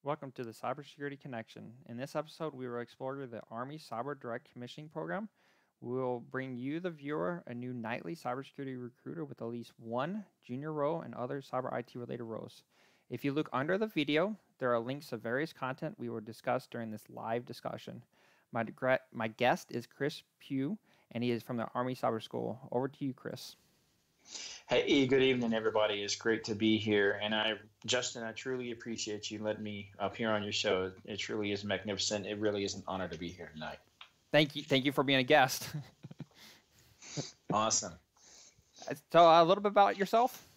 Welcome to the Cybersecurity Connection. In this episode, we will explore the Army Cyber Direct Commissioning Program. We will bring you, the viewer, a new nightly cybersecurity recruiter with at least one junior role and other cyber IT related roles. If you look under the video, there are links to various content we will discuss during this live discussion. My guest is Chris Pugh, and he is from the Army Cyber School. Over to you, Chris. Hey, good evening, everybody. It's great to be here. And Justin, I truly appreciate you letting me appear on your show. It truly is magnificent. It really is an honor to be here tonight. Thank you. Thank you for being a guest. Awesome. So a little bit about yourself.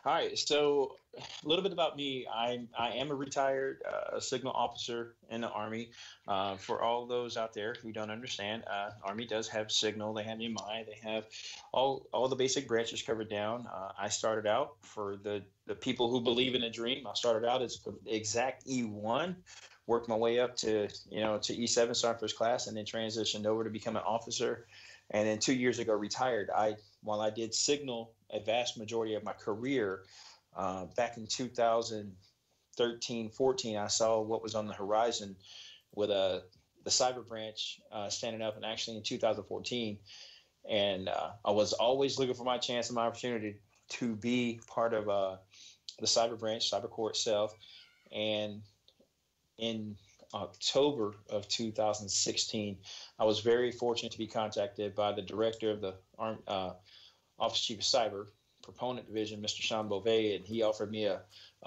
All right. So a little bit about me. I am a retired signal officer in the Army. For all those out there who don't understand, Army does have signal. They have EMI. They have all the basic branches covered down. I started out for the people who believe in a dream. I started out as exact E1, worked my way up to E7, started first class, and then transitioned over to become an officer. And then 2 years ago, retired. While I did signal a vast majority of my career, back in 2013, 14, I saw what was on the horizon with the cyber branch standing up, and actually in 2014. And I was always looking for my chance and my opportunity to be part of the cyber branch, cyber corps itself. And in October of 2016, I was very fortunate to be contacted by the director of the Office Chief of Cyber Proponent Division, Mr. Sean Beauvais, and he offered me a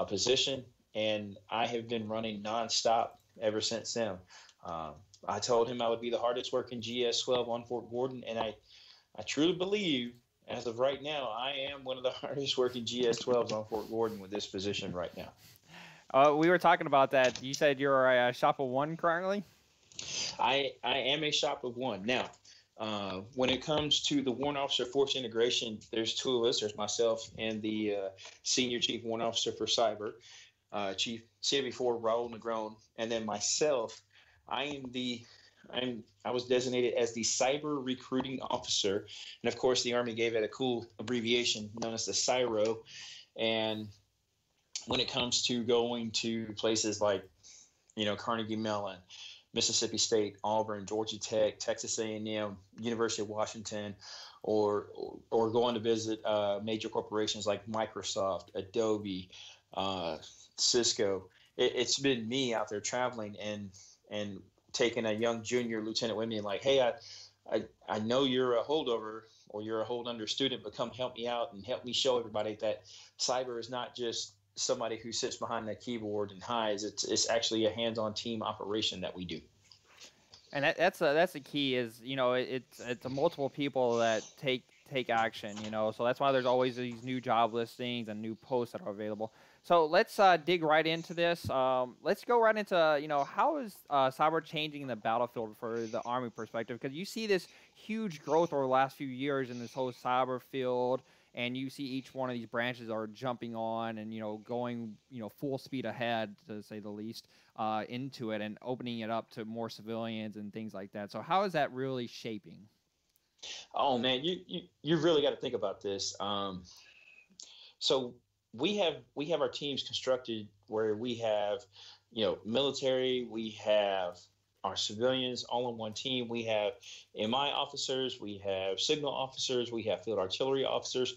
position, and I have been running nonstop ever since then. I told him I would be the hardest working GS-12 on Fort Gordon, and I truly believe, as of right now, I am one of the hardest working GS-12s on Fort Gordon with this position right now. We were talking about that. You said you're a shop of one currently? I am a shop of one. Now, when it comes to the warrant officer force integration, there's two of us. There's myself and the senior chief warrant officer for cyber, Chief CW4 Raul Negron, and then myself. I was designated as the cyber recruiting officer, and of course, the Army gave it a cool abbreviation known as the CYRO. And when it comes to going to places like, Carnegie Mellon, Mississippi State, Auburn, Georgia Tech, Texas A&M, University of Washington, or going to visit major corporations like Microsoft, Adobe, Cisco. It's been me out there traveling and taking a young junior lieutenant with me and like, hey, I know you're a holdover or you're a hold under student, but come help me out and help me show everybody that cyber is not just somebody who sits behind the keyboard and hides. It's actually a hands-on team operation that we do. And that's the key is, it's multiple people that take action, so that's why there's always these new job listings and new posts that are available. So let's dig right into this. Let's go right into, how is cyber changing the battlefield for the Army perspective? Because you see this huge growth over the last few years in this whole cyber field, and you see each one of these branches are jumping on and, going, full speed ahead, to say the least, into it and opening it up to more civilians and things like that. So how is that really shaping? Oh, man, you really got to think about this. So we have our teams constructed where we have, military, we have our civilians all on one team. We have MI officers, we have signal officers, we have field artillery officers,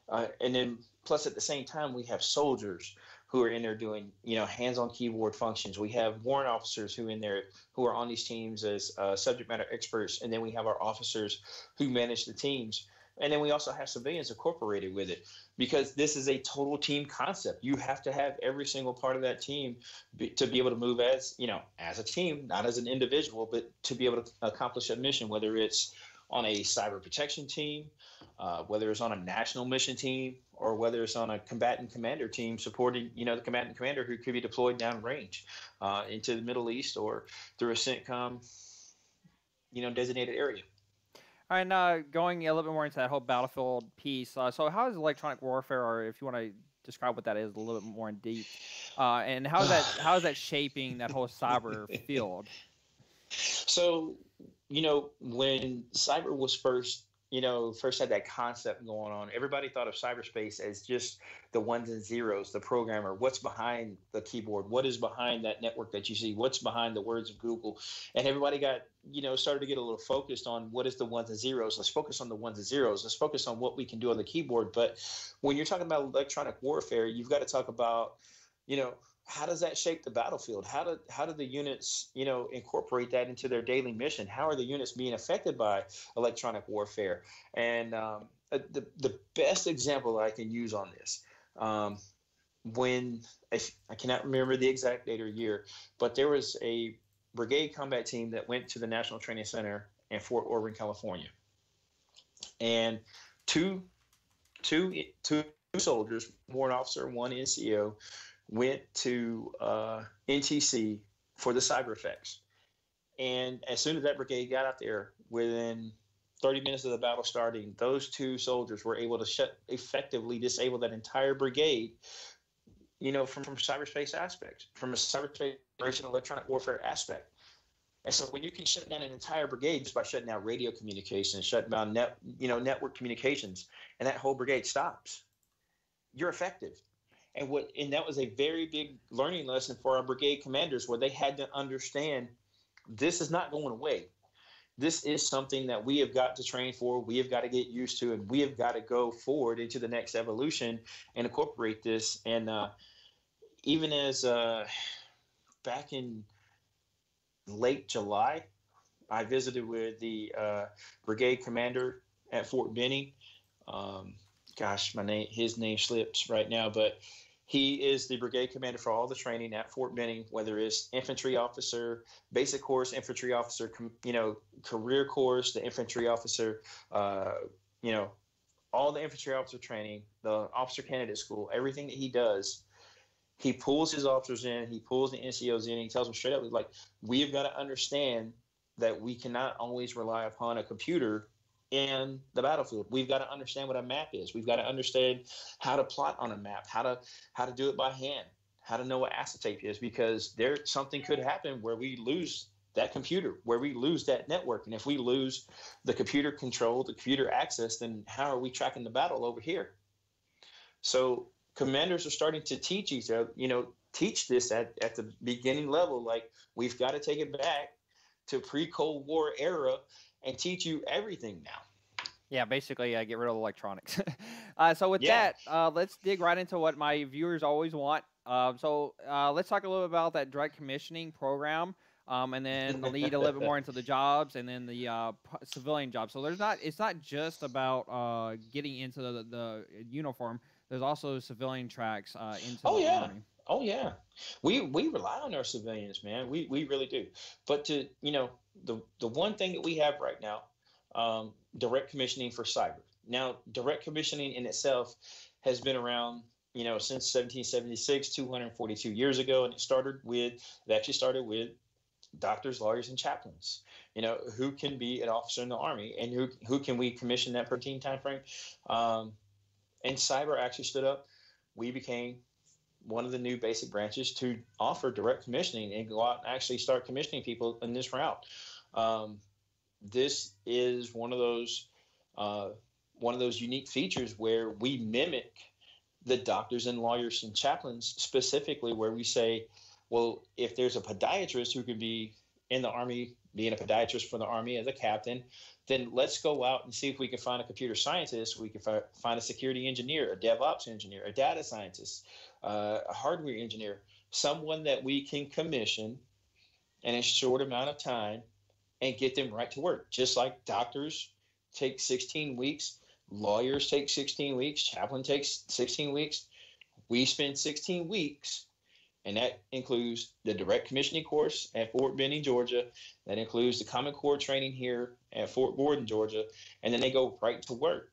and then plus at the same time we have soldiers who are in there doing hands-on keyboard functions. We have warrant officers who in there who are on these teams as subject matter experts, and then we have our officers who manage the teams. And then we also have civilians incorporated with it because this is a total team concept. You have to have every single part of that team to be able to move as a team, not as an individual, but to be able to accomplish a mission, whether it's on a cyber protection team, whether it's on a national mission team, or whether it's on a combatant commander team supporting, the combatant commander who could be deployed downrange into the Middle East or through a CENTCOM, designated area. All right, going a little bit more into that whole battlefield piece. So how is electronic warfare, or if you want to describe what that is a little bit more in deep, and how is that shaping that whole cyber field? So, when cyber was first first had that concept going on, everybody thought of cyberspace as just the ones and zeros, the programmer, what's behind the keyboard, what is behind that network that you see, what's behind the words of Google. And everybody got, started to get a little focused on what is the ones and zeros. Let's focus on the ones and zeros. Let's focus on what we can do on the keyboard. But when you're talking about electronic warfare, you've got to talk about, how does that shape the battlefield? How do the units, incorporate that into their daily mission? How are the units being affected by electronic warfare? And the best example I can use on this, when I cannot remember the exact date or year, but there was a brigade combat team that went to the National Training Center in Fort Orban, California, and two soldiers, warrant officer, one NCO, went to NTC for the cyber effects. And as soon as that brigade got out there, within 30 minutes of the battle starting, those two soldiers were able to effectively disable that entire brigade, from cyberspace aspects, from a cyberspace electronic warfare aspect. And so when you can shut down an entire brigade just by shutting down radio communications, shutting down network communications, and that whole brigade stops, you're effective. And that was a very big learning lesson for our brigade commanders, where they had to understand this is not going away. This is something that we have got to train for, we have got to get used to, and we have got to go forward into the next evolution and incorporate this. And even as back in late July, I visited with the brigade commander at Fort Benning. His name slips right now, but he is the brigade commander for all the training at Fort Benning, whether it's infantry officer, basic course infantry officer, career course, the infantry officer, all the infantry officer training, the officer candidate school, everything that he does. He pulls his officers in, he pulls the NCOs in, he tells them straight up, like, we have got to understand that we cannot always rely upon a computer in the battlefield. We've got to understand what a map is. We've got to understand how to plot on a map, how to do it by hand, how to know what acetate is, because something could happen where we lose that computer, where we lose that network. And if we lose the computer control, the computer access, then how are we tracking the battle over here? So commanders are starting to teach teach this at the beginning level. Like, we've got to take it back to pre-Cold War era and teach you everything now. Yeah, basically get rid of electronics. So with that, let's dig right into what my viewers always want. So let's talk a little bit about that direct commissioning program, and then lead a little bit more into the jobs, and then the civilian jobs. So it's not just about getting into the uniform. There's also civilian tracks into the Army. Oh yeah, we rely on our civilians, man. We really do. But the one thing that we have right now, direct commissioning for cyber. Now, direct commissioning in itself has been around, since 1776, 242 years ago, and it actually started with doctors, lawyers, and chaplains. Who can be an officer in the Army, and who can we commission that 13 time frame? And cyber actually stood up. We became one of the new basic branches to offer direct commissioning and go out and actually start commissioning people in this route. This is one of those unique features where we mimic the doctors and lawyers and chaplains, specifically where we say, well, if there's a podiatrist who could be in the Army, being a podiatrist for the Army as a captain, then let's go out and see if we can find a computer scientist, we can find a security engineer, a DevOps engineer, a data scientist, a hardware engineer, someone that we can commission in a short amount of time and get them right to work. Just like doctors take 16 weeks, lawyers take 16 weeks, chaplain takes 16 weeks. We spend 16 weeks, and that includes the direct commissioning course at Fort Benning, Georgia. That includes the Common Core training here at Fort Gordon, Georgia, and then they go right to work.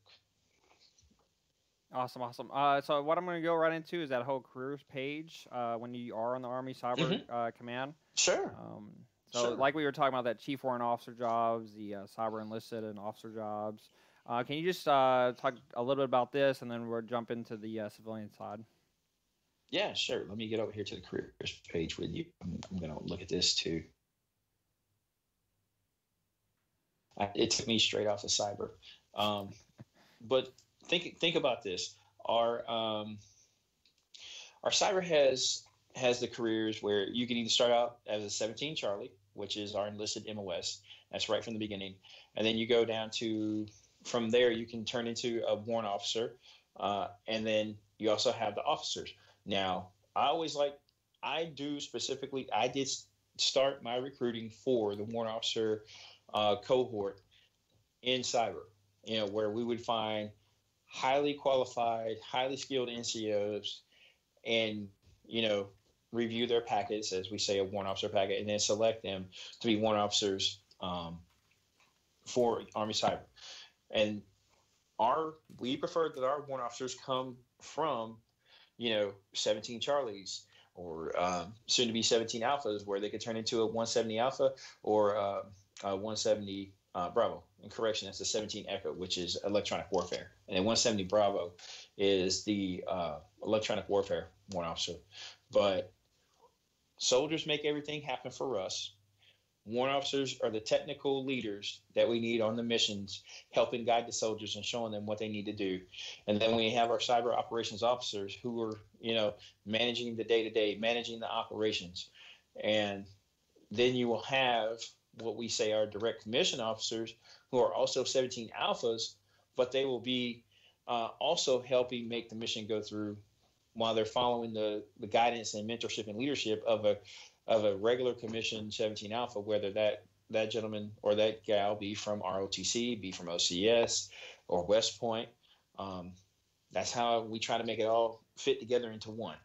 Awesome. So what I'm going to go right into is that whole careers page when you are on the Army Cyber Command. Sure. Like we were talking about, that chief warrant officer jobs, the cyber enlisted and officer jobs. Can you just talk a little bit about this, and then we'll jump into the civilian side? Yeah, sure. Let me get over here to the careers page with you. I'm going to look at this too. It took me straight off of cyber. Um, but think about this. Our our cyber has the careers where you can either start out as a 17 Charlie, which is our enlisted MOS. That's right from the beginning, and then you go down to from there you can turn into a warrant officer, and then you also have the officers. Now, I do specifically. I did start my recruiting for the warrant officer cohort in cyber. Where we would find highly qualified, highly skilled NCOs and, review their packets, as we say, a warrant officer packet, and then select them to be warrant officers for Army Cyber. And we prefer that our warrant officers come from, 17 Charlies or soon to be 17 Alphas, where they could turn into a 170 Alpha or a 170 Bravo. And correction, that's the 17 Echo, which is electronic warfare. And then 170 Bravo is the electronic warfare warrant officer. But soldiers make everything happen for us. Warrant officers are the technical leaders that we need on the missions, helping guide the soldiers and showing them what they need to do. And then we have our cyber operations officers who are, managing the day-to-day, managing the operations. And then you will have what we say are direct commission officers who are also 17 alphas, but they will be also helping make the mission go through while they're following the guidance and mentorship and leadership of a regular commission 17 alpha, whether that gentleman or that gal be from ROTC, be from OCS or West Point. That's how we try to make it all fit together into one.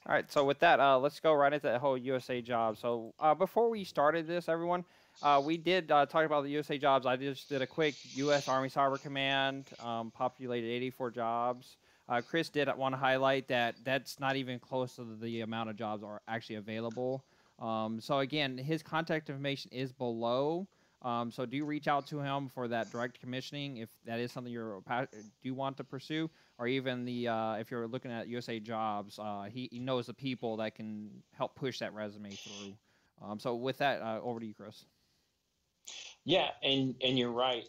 All right, so with that, let's go right into that whole USA job. So before we started this, everyone, we did talk about the USA jobs. I just did a quick U.S. Army Cyber Command, populated 84 jobs. Chris did want to highlight that that's not even close to the amount of jobs are actually available. So again, his contact information is below. So do reach out to him for that direct commissioning if that is something do want to pursue, or even if you're looking at USA jobs, he knows the people that can help push that resume through. So with that, over to you, Chris. Yeah, and you're right.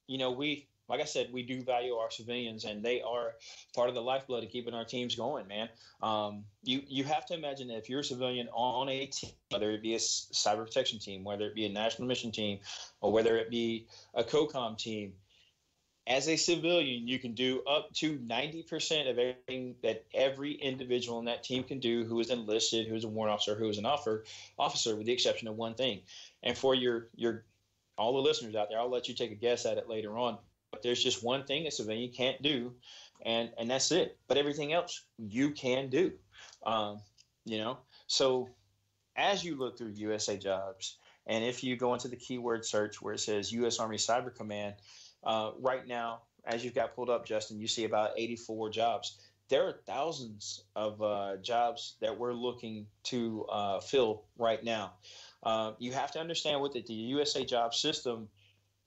We, like I said, we do value our civilians, and they are part of the lifeblood of keeping our teams going, man. You have to imagine that if you're a civilian on a team, whether it be a cyber protection team, whether it be a national mission team, or whether it be a COCOM team, as a civilian, you can do up to 90% of everything that every individual in that team can do who is enlisted, who is a warrant officer, who is an officer, with the exception of one thing. And for your all the listeners out there, I'll let you take a guess at it later on. But there's just one thing a civilian can't do, and that's it. But everything else you can do. So as you look through USA jobs, and if you go into the keyword search where it says U.S. Army Cyber Command, right now, as you've got pulled up, Justin, you see about 84 jobs. There are thousands of jobs that we're looking to fill right now. You have to understand with the USA job system,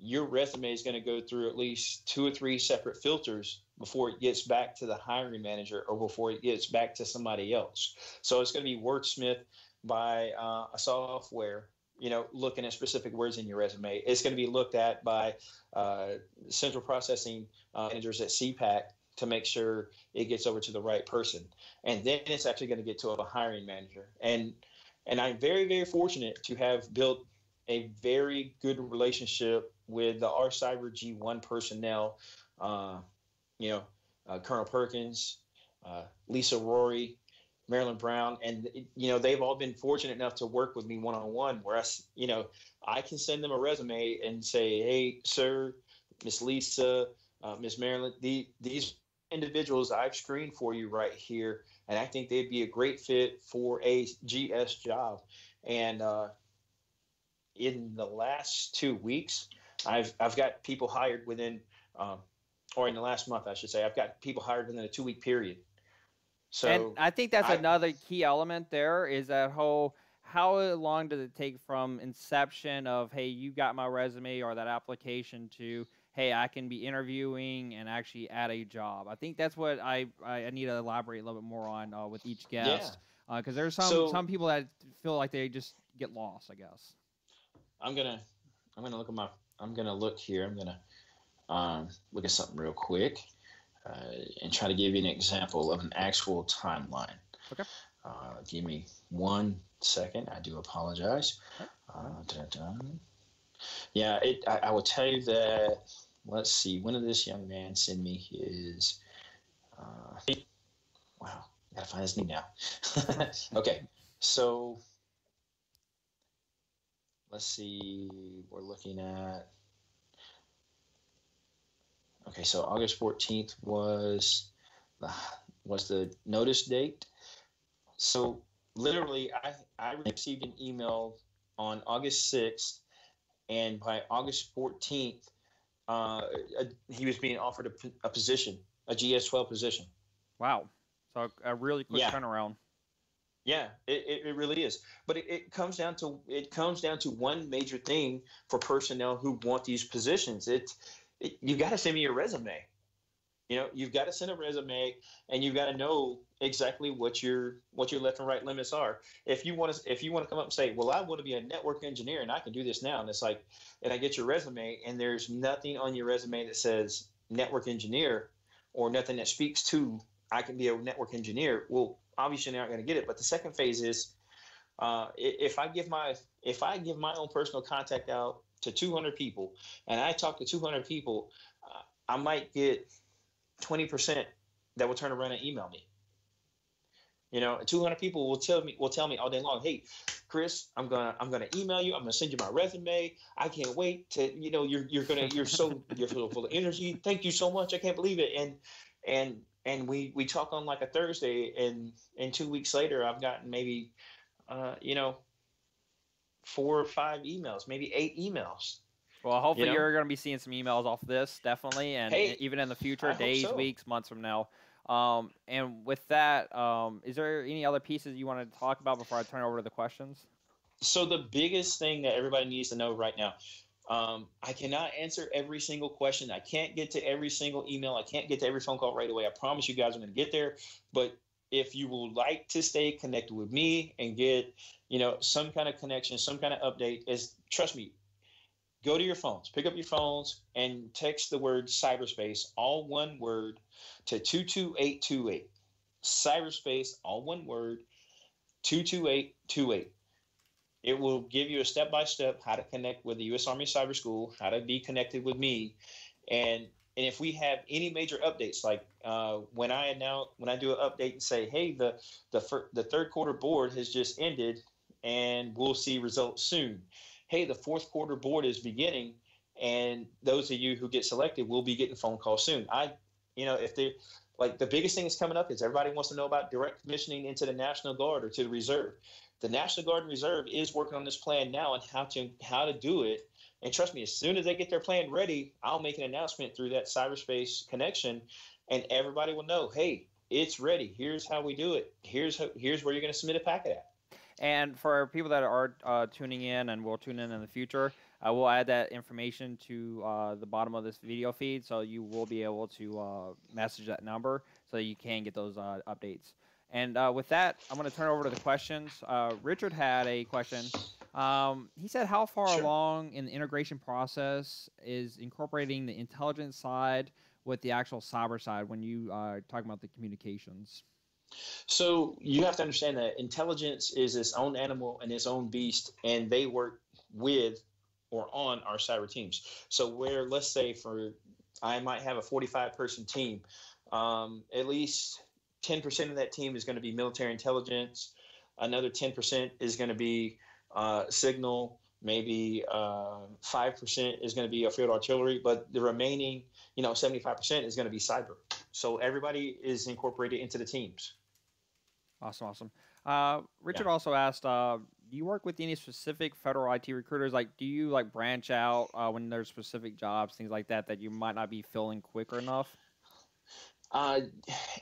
your resume is going to go through at least 2 or 3 separate filters before it gets back to the hiring manager or before it gets back to somebody else. So it's going to be wordsmith by a software, looking at specific words in your resume. It's going to be looked at by central processing managers at CPAC to make sure it gets over to the right person. And then it's actually going to get to a hiring manager. And I'm very, very fortunate to have built a very good relationship with the R Cyber G1 personnel, Colonel Perkins, Lisa Rory, Marilyn Brown, and they've all been fortunate enough to work with me one-on-one, where I can send them a resume and say, hey, sir, Miss Lisa, Miss Marilyn, these individuals I've screened for you right here, and I think they'd be a great fit for a GS job. And in the last 2 weeks, I've got people hired within, or in the last month, I should say, I've got people hired within a 2-week period. So, and I think that's another key element there is that whole, how long does it take from inception of, hey, you got my resume or that application to, hey, I can be interviewing and actually at a job. I think that's what I need to elaborate a little bit more on with each guest. Because there's some people that feel like they just get lost, I guess. I'm gonna look here. I'm gonna look at something real quick and try to give you an example of an actual timeline. Okay. Give me 1 second. I do apologize. All right. Yeah, I will tell you that. Let's see. When did this young man send me his? Wow, I gotta find his name now. Okay, so let's see. We're looking at. Okay, so August 14th the was the notice date. So literally, I received an email on August 6th, and by August 14th, uh, he was being offered a position, a GS-12 position. Wow. So a really quick Yeah, turnaround. yeah, it really is. But it comes down to one major thing for personnel who want these positions. You got to send me your resume. You've got to send a resume, and you've got to know exactly what your left and right limits are. If you want to come up and say, well, I want to be a network engineer and I can do this now, and it's like, and I get your resume and there's nothing on your resume that says network engineer, or nothing that speaks to I can be a network engineer. Well, obviously you're not going to get it. But the second phase is, if I give my own personal contact out to 200 people, and I talk to 200 people, I might get 20% that will turn around and email me. 200 people will tell me all day long, hey, Chris, I'm gonna email you. I'm gonna send you my resume. I can't wait to, you're so full of energy. Thank you so much. I can't believe it. And we talk on like a Thursday, and 2 weeks later, I've gotten maybe, uh, you know, 4 or 5 emails, maybe 8 emails. Well, You hopefully know, you're going to be seeing some emails off this, definitely, and hey, even in the future, I hope days, so. weeks, months from now. And with that, is there any other pieces you wanted to talk about before I turn it over to the questions? So the biggest thing that everybody needs to know right now, I cannot answer every single question. I can't get to every single email. I can't get to every phone call right away. I promise you guys I'm going to get there. But if you would like to stay connected with me and get, some kind of connection, some kind of update, is trust me, go to your phones, pick up your phones, and text the word cyberspace, all one word, to 22828. Cyberspace, all one word, 22828. It will give you a step by step how to connect with the U.S. Army Cyber School, how to be connected with me, and and if we have any major updates, like when I do an update and say, hey, the third quarter board has just ended, and we'll see results soon. Hey, the fourth quarter board is beginning, and those of you who get selected will be getting phone calls soon. If they like, the biggest thing that's coming up is everybody wants to know about direct commissioning into the National Guard or to the Reserve. The National Guard and Reserve is working on this plan now and how to do it. And trust me, as soon as they get their plan ready, I'll make an announcement through that cyberspace connection, and everybody will know, hey, it's ready. Here's how we do it. Here's where you're going to submit a packet at. And for people that are tuning in and will tune in the future, we'll add that information to the bottom of this video feed, so you will be able to message that number so you can get those updates. And with that, I'm going to turn over to the questions. Richard had a question. He said, how far Sure. along in the integration process is incorporating the intelligence side with the actual cyber side when you are talking about the communications? So you have to understand that intelligence is its own animal and its own beast, and they work with or on our cyber teams. So where, let's say, I might have a 45-person team, at least 10% of that team is going to be military intelligence. Another 10% is going to be signal. Maybe 5% is going to be a field artillery, but the remaining, 75% is going to be cyber. So everybody is incorporated into the teams. Awesome, awesome. Yeah. Richard also asked, do you work with any specific federal IT recruiters? Like, do you like branch out when there's specific jobs, things like that, that you might not be filling quicker enough? Uh,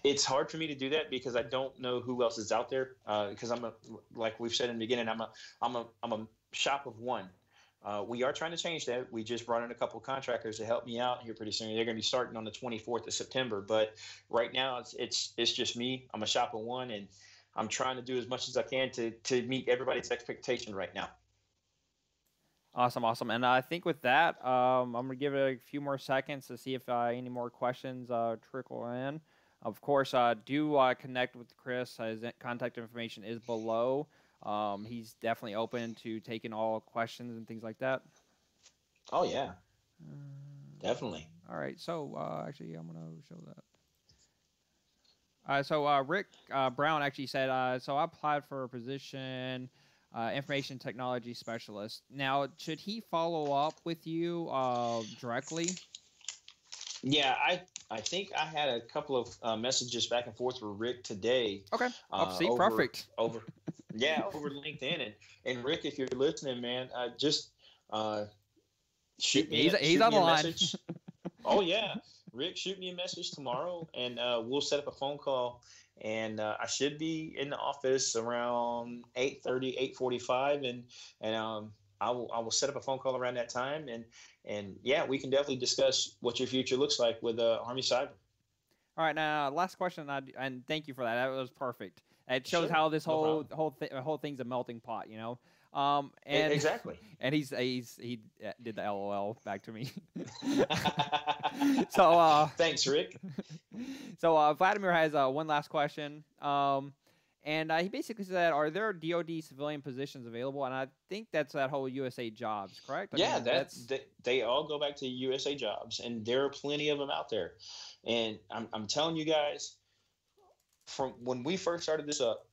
it's hard for me to do that because I don't know who else is out there. Because like we've said in the beginning, I'm a shop of one. We are trying to change that. We just brought in a couple of contractors to help me out here pretty soon. They're going to be starting on the 24th of September. But right now, it's just me. I'm a shop of one, and I'm trying to do as much as I can to meet everybody's expectation right now. Awesome, awesome. And I think with that, I'm gonna give it a few more seconds to see if any more questions trickle in. Of course, do connect with Chris. His contact information is below. He's definitely open to taking all questions and things like that. Oh yeah, definitely. All right. So actually, I'm gonna show that. Rick Brown actually said, so I applied for a position, information technology specialist. Now, should he follow up with you directly? Yeah, I think I had a couple of messages back and forth with Rick today, Okay. Oh, see, over perfect. yeah, over LinkedIn. And Rick, if you're listening, man, just uh, He's shoot on me the a line. message. Oh yeah, Rick, shoot me a message tomorrow, and we'll set up a phone call. And I should be in the office around 8:30, 8:45, and I will set up a phone call around that time, and yeah, we can definitely discuss what your future looks like with Army Cyber. All right, now last question, and thank you for that. That was perfect. It shows Sure, how this no problem. whole thing's a melting pot, you know. And Exactly. and he did the LOL back to me. so Thanks, Rick. Vladimir has one last question. And he basically said, "Are there DoD civilian positions available?" And I think that's that whole USA Jobs, correct? I Yeah, mean, that's they all go back to USA Jobs, and there are plenty of them out there. And I'm telling you guys, from when we first started this up,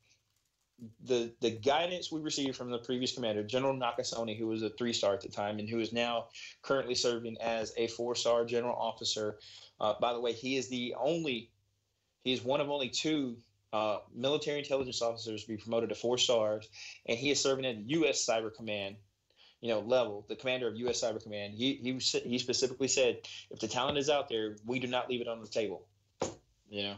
the guidance we received from the previous commander, General Nakasone, who was a 3-star at the time and who is now currently serving as a 4-star general officer. By the way, he's one of only 2 military intelligence officers to be promoted to 4 stars, and he is serving at U.S. Cyber Command, level, the commander of U.S. Cyber Command. He specifically said, if the talent is out there, we do not leave it on the table. You know.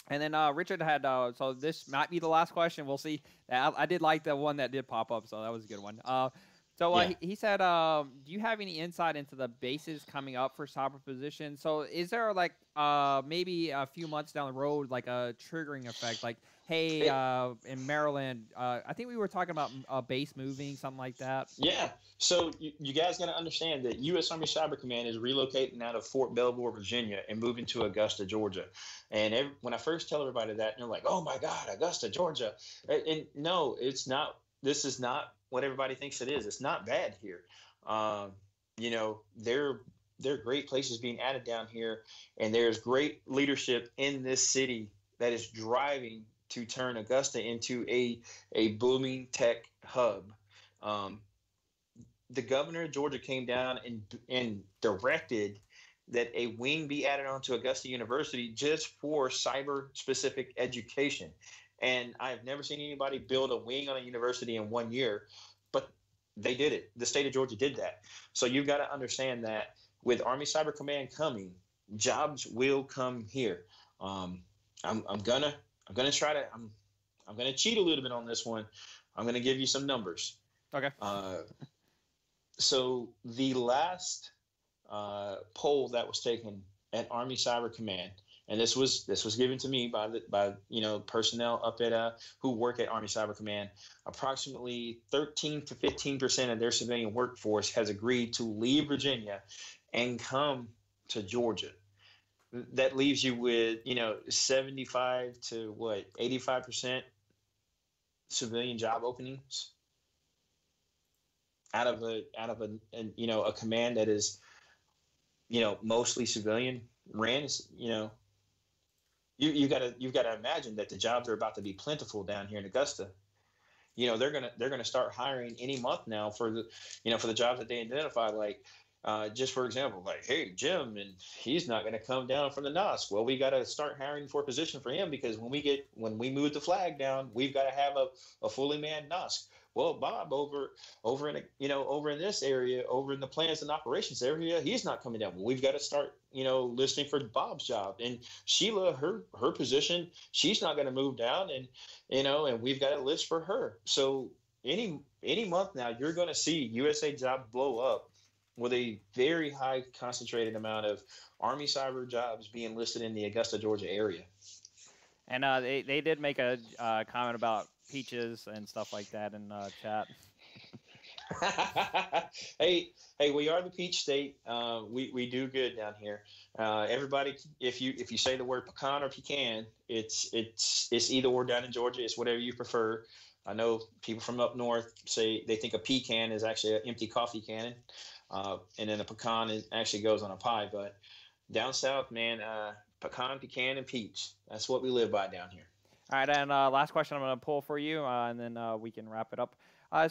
And then Richard had, so this might be the last question. We'll see. I did like the one that did pop up, so that was a good one. Yeah. He said, do you have any insight into the bases coming up for cyber positions? So is there like maybe a few months down the road, like a triggering effect? Like, hey, It, in Maryland, I think we were talking about a base moving, something like that. Yeah. So you guys got to understand that U.S. Army Cyber Command is relocating out of Fort Belvoir, Virginia, and moving to Augusta, Georgia. And when I first tell everybody that, they're like, "Oh my God, Augusta, Georgia!" And no, it's not. This is not what everybody thinks it is. It's not bad here. Um, there are great places being added down here, and there's great leadership in this city that is driving to turn Augusta into a booming tech hub. Um, the governor of Georgia came down and directed that a wing be added onto Augusta University just for cyber specific education. And I've never seen anybody build a wing on a university in 1 year, but they did it. The state of Georgia did that. So you've got to understand that with Army Cyber Command coming, jobs will come here. I'm gonna try to I'm gonna cheat a little bit on this one. I'm gonna give you some numbers. Okay. So the last poll that was taken at Army Cyber Command, and this was given to me by personnel up at who work at Army Cyber Command. Approximately 13 to 15% of their civilian workforce has agreed to leave Virginia and come to Georgia. That leaves you with 75 to 85% civilian job openings out of a command that is mostly civilian ran. You've got to imagine that the jobs are about to be plentiful down here in Augusta. They're gonna start hiring any month now for the jobs that they identify, like just for example, like, hey, Jim, and he's not going to come down from the NOS. Well, we got to start hiring for a position for him, because when we move the flag down, we've got to have a fully manned NOS. Well, Bob over in this area, over in the plans and operations area, he's not coming down. Well, we've got to start listing for Bob's job. And Sheila, her position, she's not going to move down, and we've got to list for her. So any month now, you're going to see USA jobs blow up with a very high concentrated amount of Army cyber jobs being listed in the Augusta, Georgia area. And they did make a comment about peaches and stuff like that in chat. hey, hey, we are the Peach State. We do good down here. Everybody, if you say the word pecan or pecan, it's either or down in Georgia. It's whatever you prefer. I know people from up north say they think a pecan is actually an empty coffee cannon, and then a pecan actually goes on a pie. But down south, man, pecan, pecan, and peach. That's what we live by down here. All right, and last question I'm going to pull for you, and then we can wrap it up.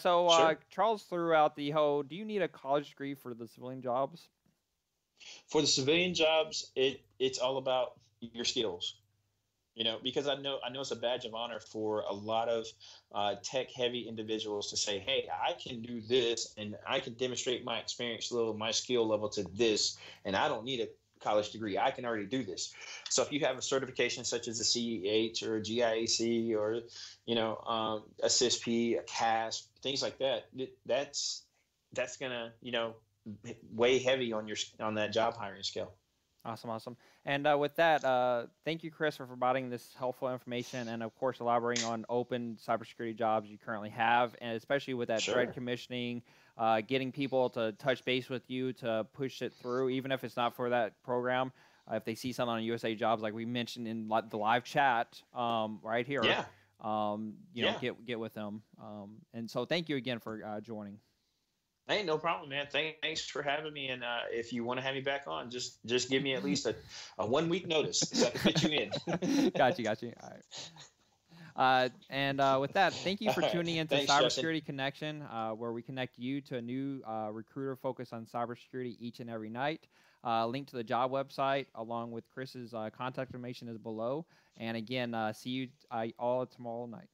Sure. Charles threw out the whole, do you need a college degree for the civilian jobs? For the civilian jobs, it's all about your skills. Because I know it's a badge of honor for a lot of tech heavy individuals to say, hey, I can do this and I can demonstrate my experience level, my skill level to this, and I don't need a college degree. I can already do this. So if you have a certification such as a CEH or a GIAC or a CISP, a CASP, things like that, that's gonna weigh heavy on that job hiring scale. Awesome, awesome. And with that, thank you, Chris, for providing this helpful information and, of course, elaborating on open cybersecurity jobs you currently have, and especially with that threat Sure. commissioning, getting people to touch base with you to push it through, even if it's not for that program. If they see something on USA Jobs, like we mentioned in the live chat right here, Yeah. Yeah. get with them. And so thank you again for joining. Hey, no problem, man. Thanks for having me. And if you want to have me back on, just give me at least a 1 week notice so I can fit you in. Got you. All right. And with that, thank you for All right. tuning into Thanks, Justin. Cybersecurity Connection, where we connect you to a new recruiter focused on cybersecurity each and every night. Link to the job website along with Chris's contact information is below. And again, see you all tomorrow night.